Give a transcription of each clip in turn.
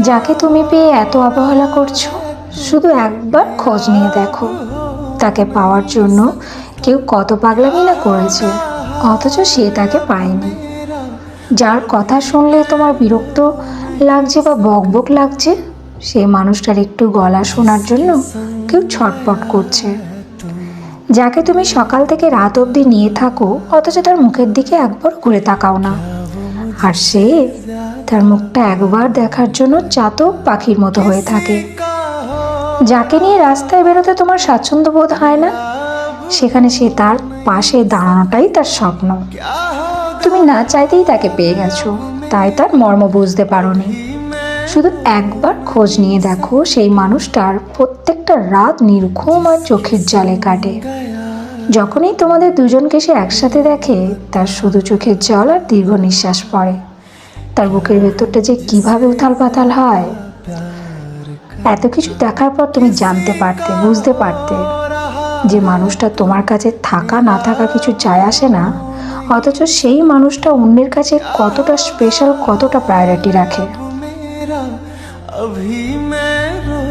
যাকে তুমি পেয়ে এত অবহেলা করছো, শুধু একবার খোঁজ নিয়ে দেখো তাকে পাওয়ার জন্য কেউ কত পাগলামি না করেছে, অথচ সে তাকে পায়নি। যার কথা শুনলে তোমার বিরক্ত লাগছে বা বকবক লাগছে, সেই মানুষটার একটু গলা শোনার জন্য কেউ ছটপট করছে। যাকে তুমি সকাল থেকে রাত অবধি নিয়ে থাকো, অথচ তার মুখের দিকে একবার ঘুরে তাকাও না, আর সে তার মুখটা একবার দেখার জন্য চাতক পাখির মতো হয়ে থাকে। যাকে নিয়ে রাস্তায় বেরোতে তোমার স্বাচ্ছন্দ্য বোধ হয় না, সেখানে সে তার পাশে দাঁড়ানোটাই তার স্বপ্ন। তুমি না চাইতেই তাকে পেয়ে গেছো, তাই তার মর্ম বুঝতে পারোনি। শুধু একবার খোঁজ নিয়ে দেখো, সেই মানুষটার প্রত্যেকটা রাত নির্ঘুম আর চোখের জলে কাটে। যখনই তোমাদের দুজনকে সে একসাথে দেখে, তার শুধু চোখের জল আর দীর্ঘ নিঃশ্বাস পড়ে। তার বুকের ভেতরটা যে কিভাবে উথাল পাতাল হয়। এত কিছু দেখার পর তুমি জানতে পারতে, বুঝতে পারতে যে মানুষটা তোমার কাছে থাকা না থাকা কিছু যায় আসে না, অথচ সেই মানুষটা অন্যের কাছে কতটা স্পেশাল, কতটা প্রায়োরিটি রাখে। अभी मैं रो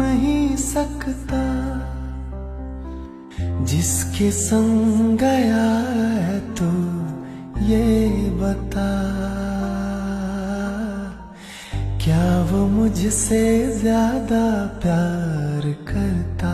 नहीं सकता, जिसके संग गया है तू ये बता, क्या वो मुझसे ज्यादा प्यार करता।